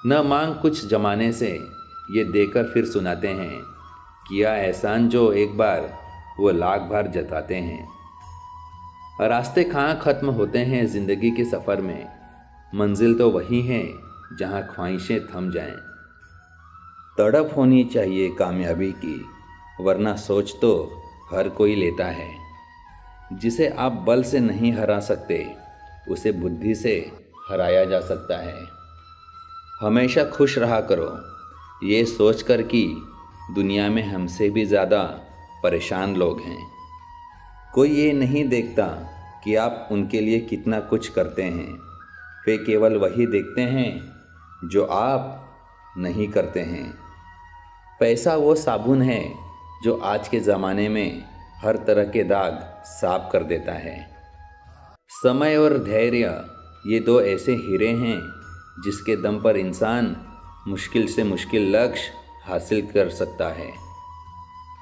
न मांग कुछ जमाने से, ये देकर फिर सुनाते हैं। किया एहसान जो एक बार, वो लाख बार जताते हैं। रास्ते कहाँ ख़त्म होते हैं ज़िंदगी के सफ़र में, मंजिल तो वही है जहाँ ख्वाहिशें थम जाएं। तड़प होनी चाहिए कामयाबी की, वरना सोच तो हर कोई लेता है। जिसे आप बल से नहीं हरा सकते, उसे बुद्धि से हराया जा सकता है। हमेशा खुश रहा करो, ये सोचकर कि दुनिया में हमसे भी ज़्यादा परेशान लोग हैं। कोई ये नहीं देखता कि आप उनके लिए कितना कुछ करते हैं, वे केवल वही देखते हैं जो आप नहीं करते हैं। पैसा वो साबुन है जो आज के ज़माने में हर तरह के दाग साफ कर देता है। समय और धैर्य, ये दो ऐसे हीरे हैं जिसके दम पर इंसान मुश्किल से मुश्किल लक्ष्य हासिल कर सकता है।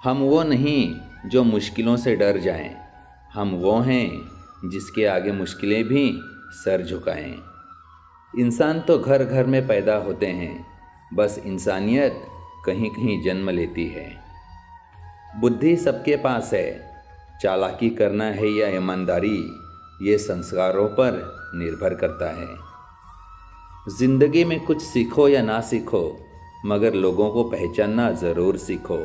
हम वो नहीं जो मुश्किलों से डर जाएं, हम वो हैं जिसके आगे मुश्किलें भी सर झुकाएं। इंसान तो घर घर में पैदा होते हैं, बस इंसानियत कहीं कहीं जन्म लेती है। बुद्धि सबके पास है, चालाकी करना है या ईमानदारी, ये संस्कारों पर निर्भर करता है। ज़िंदगी में कुछ सीखो या ना सीखो, मगर लोगों को पहचानना ज़रूर सीखो,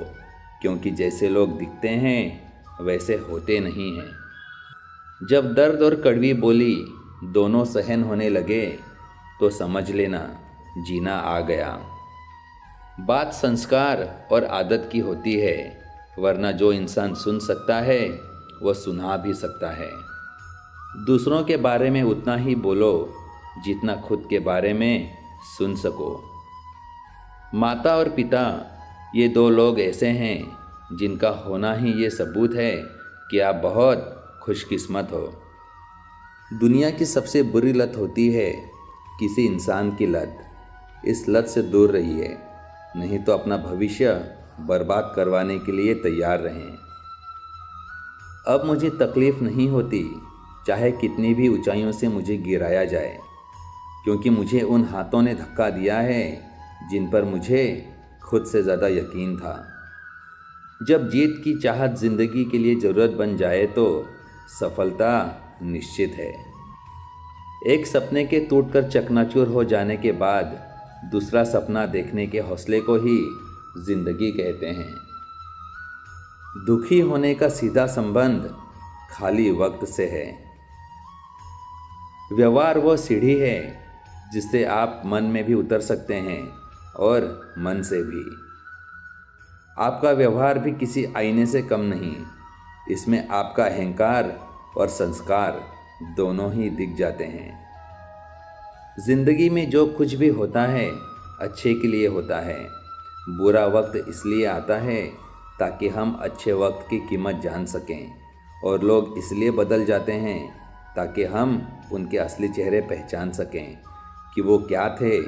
क्योंकि जैसे लोग दिखते हैं वैसे होते नहीं हैं। जब दर्द और कड़वी बोली दोनों सहन होने लगे, तो समझ लेना जीना आ गया। बात संस्कार और आदत की होती है, वरना जो इंसान सुन सकता है वह सुना भी सकता है। दूसरों के बारे में उतना ही बोलो जितना खुद के बारे में सुन सको। माता और पिता, ये दो लोग ऐसे हैं जिनका होना ही ये सबूत है कि आप बहुत खुशकिस्मत हो। दुनिया की सबसे बुरी लत होती है किसी इंसान की लत। इस लत से दूर रहिए, नहीं तो अपना भविष्य बर्बाद करवाने के लिए तैयार रहें। अब मुझे तकलीफ़ नहीं होती, चाहे कितनी भी ऊंचाइयों से मुझे गिराया जाए, क्योंकि मुझे उन हाथों ने धक्का दिया है जिन पर मुझे खुद से ज़्यादा यकीन था। जब जीत की चाहत ज़िंदगी के लिए ज़रूरत बन जाए तो सफलता निश्चित है। एक सपने के टूटकर चकनाचूर हो जाने के बाद दूसरा सपना देखने के हौसले को ही ज़िंदगी कहते हैं। दुखी होने का सीधा संबंध खाली वक्त से है। व्यवहार वो सीढ़ी है जिससे आप मन में भी उतर सकते हैं और मन से भी। आपका व्यवहार भी किसी आईने से कम नहीं, इसमें आपका अहंकार और संस्कार दोनों ही दिख जाते हैं। जिंदगी में जो कुछ भी होता है अच्छे के लिए होता है। बुरा वक्त इसलिए आता है ताकि हम अच्छे वक्त की कीमत जान सकें, और लोग इसलिए बदल जाते हैं ताकि हम उनके असली चेहरे पहचान सकें कि वो क्या थे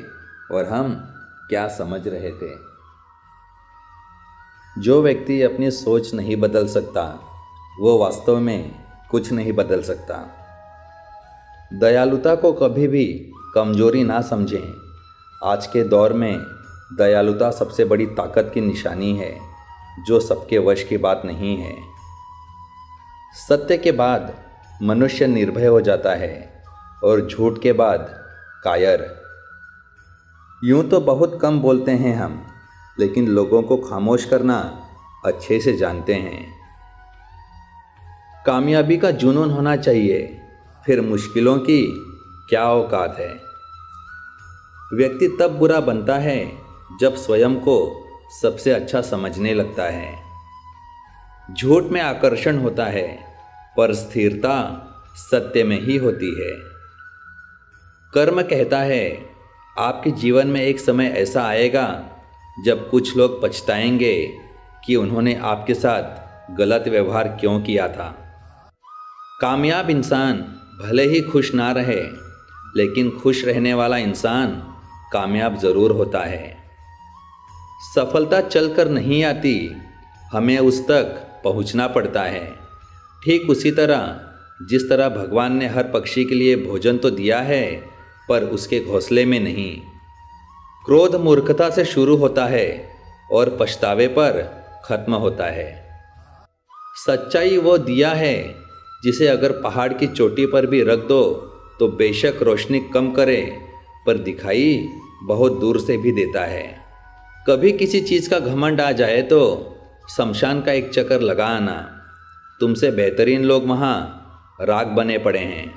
और हम क्या समझ रहे थे। जो व्यक्ति अपनी सोच नहीं बदल सकता, वो वास्तव में कुछ नहीं बदल सकता। दयालुता को कभी भी कमजोरी ना समझें। आज के दौर में दयालुता सबसे बड़ी ताकत की निशानी है, जो सबके वश की बात नहीं है। सत्य के बाद मनुष्य निर्भय हो जाता है और झूठ के बाद कायर। यूं तो बहुत कम बोलते हैं हम, लेकिन लोगों को खामोश करना अच्छे से जानते हैं। कामयाबी का जुनून होना चाहिए, फिर मुश्किलों की क्या औकात है। व्यक्ति तब बुरा बनता है जब स्वयं को सबसे अच्छा समझने लगता है। झूठ में आकर्षण होता है, पर स्थिरता सत्य में ही होती है। कर्म कहता है, आपके जीवन में एक समय ऐसा आएगा जब कुछ लोग पछताएंगे कि उन्होंने आपके साथ गलत व्यवहार क्यों किया था। कामयाब इंसान भले ही खुश ना रहे, लेकिन खुश रहने वाला इंसान कामयाब ज़रूर होता है। सफलता चलकर नहीं आती, हमें उस तक पहुंचना पड़ता है। ठीक उसी तरह जिस तरह भगवान ने हर पक्षी के लिए भोजन तो दिया है, पर उसके घोंसले में नहीं। क्रोध मूर्खता से शुरू होता है और पछतावे पर खत्म होता है। सच्चाई वो दिया है जिसे अगर पहाड़ की चोटी पर भी रख दो तो बेशक रोशनी कम करे, पर दिखाई बहुत दूर से भी देता है। कभी किसी चीज़ का घमंड आ जाए तो शमशान का एक चक्कर लगा आना। तुमसे बेहतरीन लोग वहाँ राख बने पड़े हैं।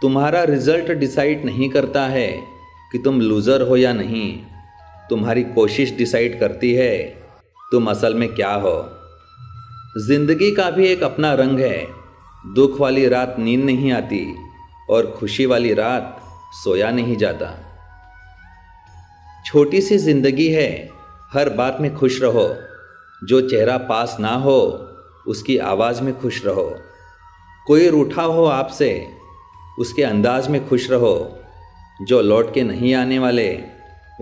तुम्हारा रिजल्ट डिसाइड नहीं करता है कि तुम लूज़र हो या नहीं, तुम्हारी कोशिश डिसाइड करती है तुम असल में क्या हो। जिंदगी का भी एक अपना रंग है। दुख वाली रात नींद नहीं आती और खुशी वाली रात सोया नहीं जाता। छोटी सी जिंदगी है, हर बात में खुश रहो। जो चेहरा पास ना हो उसकी आवाज़ में खुश रहो। कोई रूठा हो आपसे उसके अंदाज में खुश रहो। जो लौट के नहीं आने वाले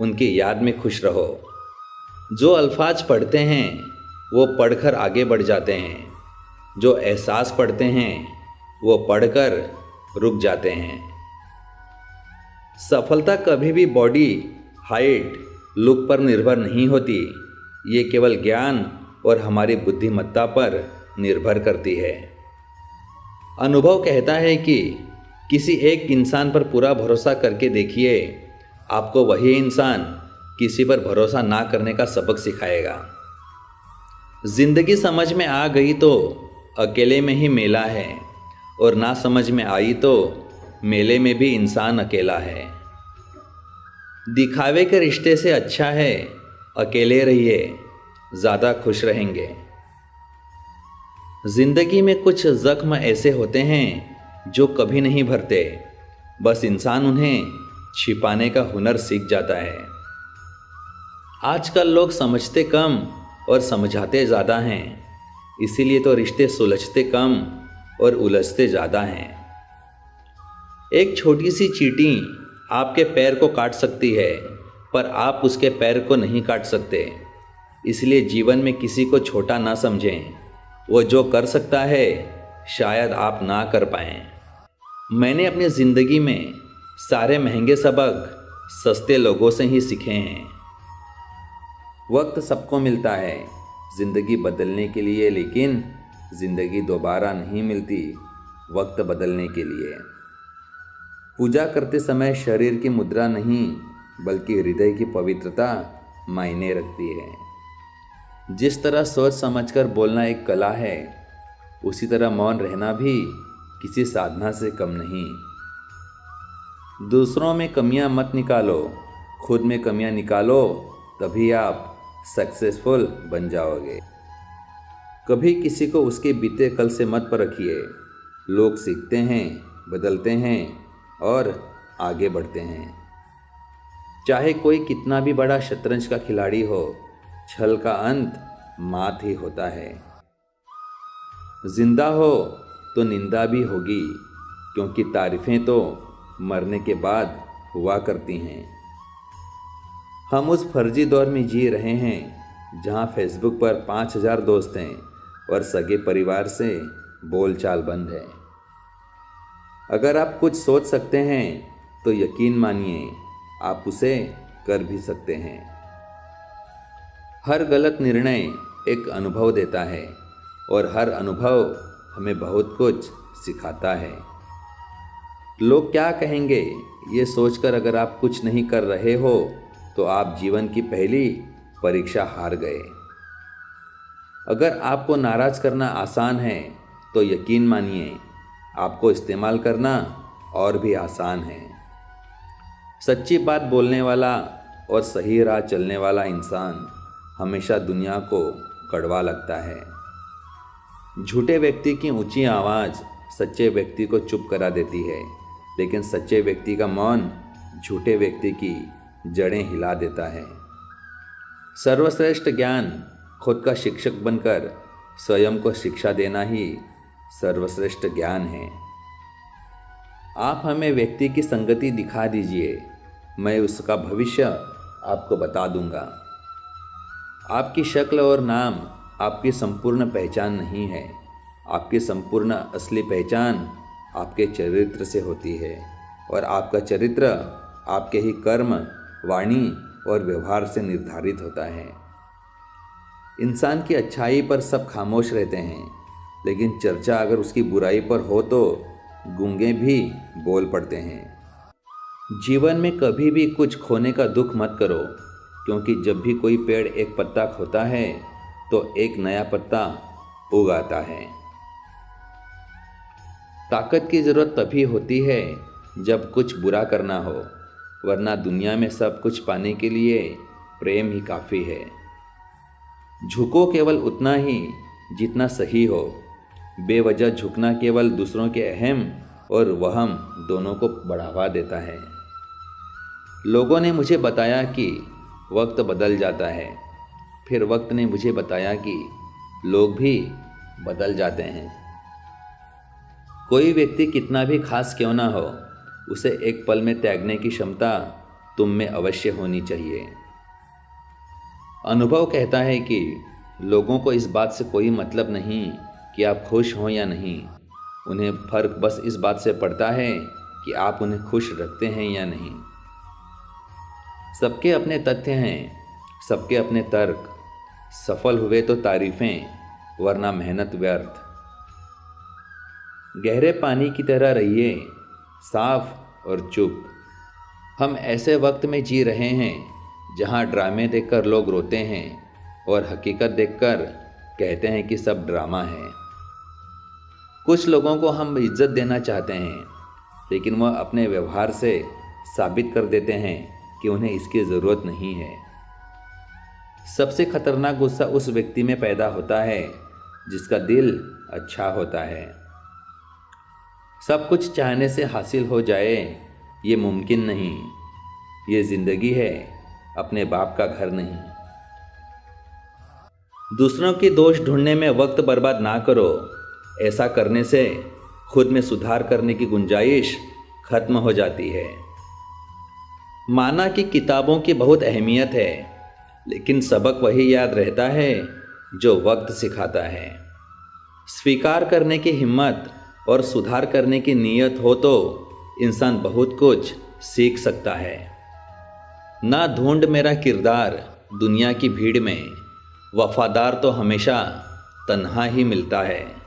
उनकी याद में खुश रहो। जो अल्फाज पढ़ते हैं वो पढ़कर आगे बढ़ जाते हैं। जो एहसास पढ़ते हैं वो पढ़कर रुक जाते हैं। सफलता कभी भी बॉडी, हाइट, लुक पर निर्भर नहीं होती। ये केवल ज्ञान और हमारी बुद्धिमत्ता पर निर्भर करती है। अनुभव कहता है कि किसी एक इंसान पर पूरा भरोसा करके देखिए, आपको वही इंसान किसी पर भरोसा ना करने का सबक सिखाएगा। जिंदगी समझ में आ गई तो अकेले में ही मेला है, और ना समझ में आई तो मेले में भी इंसान अकेला है। दिखावे के रिश्ते से अच्छा है अकेले रहिए, ज़्यादा खुश रहेंगे। जिंदगी में कुछ जख्म ऐसे होते हैं जो कभी नहीं भरते, बस इंसान उन्हें छिपाने का हुनर सीख जाता है। आजकल लोग समझते कम और समझाते ज़्यादा हैं, इसीलिए तो रिश्ते सुलझते कम और उलझते ज़्यादा हैं। एक छोटी सी चींटी आपके पैर को काट सकती है, पर आप उसके पैर को नहीं काट सकते। इसलिए जीवन में किसी को छोटा ना समझें। वो जो कर सकता है शायद आप ना कर पाएं। मैंने अपनी ज़िंदगी में सारे महंगे सबक सस्ते लोगों से ही सीखे हैं। वक्त सबको मिलता है ज़िंदगी बदलने के लिए, लेकिन ज़िंदगी दोबारा नहीं मिलती वक्त बदलने के लिए। पूजा करते समय शरीर की मुद्रा नहीं बल्कि हृदय की पवित्रता मायने रखती है। जिस तरह सोच समझकर बोलना एक कला है, उसी तरह मौन रहना भी किसी साधना से कम नहीं। दूसरों में कमियां मत निकालो, खुद में कमियां निकालो, तभी आप सक्सेसफुल बन जाओगे। कभी किसी को उसके बीते कल से मत परखिए। लोग सीखते हैं, बदलते हैं और आगे बढ़ते हैं। चाहे कोई कितना भी बड़ा शतरंज का खिलाड़ी हो, छल का अंत मात ही होता है। जिंदा हो तो निंदा भी होगी, क्योंकि तारीफें तो मरने के बाद हुआ करती हैं। हम उस फर्जी दौर में जी रहे हैं जहां फेसबुक पर 5000 दोस्त हैं और सगे परिवार से बोलचाल बंद है। अगर आप कुछ सोच सकते हैं तो यकीन मानिए आप उसे कर भी सकते हैं। हर गलत निर्णय एक अनुभव देता है और हर अनुभव हमें बहुत कुछ सिखाता है। लोग क्या कहेंगे ये सोचकर अगर आप कुछ नहीं कर रहे हो तो आप जीवन की पहली परीक्षा हार गए। अगर आपको नाराज़ करना आसान है तो यकीन मानिए आपको इस्तेमाल करना और भी आसान है। सच्ची बात बोलने वाला और सही राह चलने वाला इंसान हमेशा दुनिया को कड़वा लगता है। झूठे व्यक्ति की ऊंची आवाज़ सच्चे व्यक्ति को चुप करा देती है, लेकिन सच्चे व्यक्ति का मौन झूठे व्यक्ति की जड़ें हिला देता है। सर्वश्रेष्ठ ज्ञान खुद का शिक्षक बनकर स्वयं को शिक्षा देना ही सर्वश्रेष्ठ ज्ञान है। आप हमें व्यक्ति की संगति दिखा दीजिए, मैं उसका भविष्य आपको बता दूंगा। आपकी शक्ल और नाम आपकी संपूर्ण पहचान नहीं है। आपकी संपूर्ण असली पहचान आपके चरित्र से होती है, और आपका चरित्र आपके ही कर्म वाणी और व्यवहार से निर्धारित होता है। इंसान की अच्छाई पर सब खामोश रहते हैं, लेकिन चर्चा अगर उसकी बुराई पर हो तो गूंगे भी बोल पड़ते हैं। जीवन में कभी भी कुछ खोने का दुख मत करो, क्योंकि जब भी कोई पेड़ एक पत्ता खोता है तो एक नया पत्ता उग आता है। ताकत की ज़रूरत तभी होती है जब कुछ बुरा करना हो, वरना दुनिया में सब कुछ पाने के लिए प्रेम ही काफ़ी है। झुको केवल उतना ही जितना सही हो। बेवजह झुकना केवल दूसरों के अहम और वहम दोनों को बढ़ावा देता है। लोगों ने मुझे बताया कि वक्त बदल जाता है, फिर वक्त ने मुझे बताया कि लोग भी बदल जाते हैं। कोई व्यक्ति कितना भी खास क्यों ना हो, उसे एक पल में त्यागने की क्षमता तुम में अवश्य होनी चाहिए। अनुभव कहता है कि लोगों को इस बात से कोई मतलब नहीं कि आप खुश हों या नहीं। उन्हें फ़र्क बस इस बात से पड़ता है कि आप उन्हें खुश रखते हैं या नहीं। सबके अपने तथ्य हैं, सबके अपने तर्क। सफल हुए तो तारीफ़ें, वरना मेहनत व्यर्थ। गहरे पानी की तरह रहिए, साफ और चुप। हम ऐसे वक्त में जी रहे हैं जहां ड्रामे देखकर लोग रोते हैं और हकीकत देखकर कहते हैं कि सब ड्रामा है। कुछ लोगों को हम इज्जत देना चाहते हैं, लेकिन वह अपने व्यवहार से साबित कर देते हैं कि उन्हें इसकी ज़रूरत नहीं है। सबसे खतरनाक गुस्सा उस व्यक्ति में पैदा होता है जिसका दिल अच्छा होता है। सब कुछ चाहने से हासिल हो जाए ये मुमकिन नहीं। ये ज़िंदगी है, अपने बाप का घर नहीं। दूसरों की दोष ढूंढने में वक्त बर्बाद ना करो। ऐसा करने से खुद में सुधार करने की गुंजाइश खत्म हो जाती है। माना कि किताबों की बहुत अहमियत है, लेकिन सबक वही याद रहता है जो वक्त सिखाता है। स्वीकार करने की हिम्मत और सुधार करने की नीयत हो तो इंसान बहुत कुछ सीख सकता है। ना ढूंढ मेरा किरदार दुनिया की भीड़ में, वफादार तो हमेशा तन्हा ही मिलता है।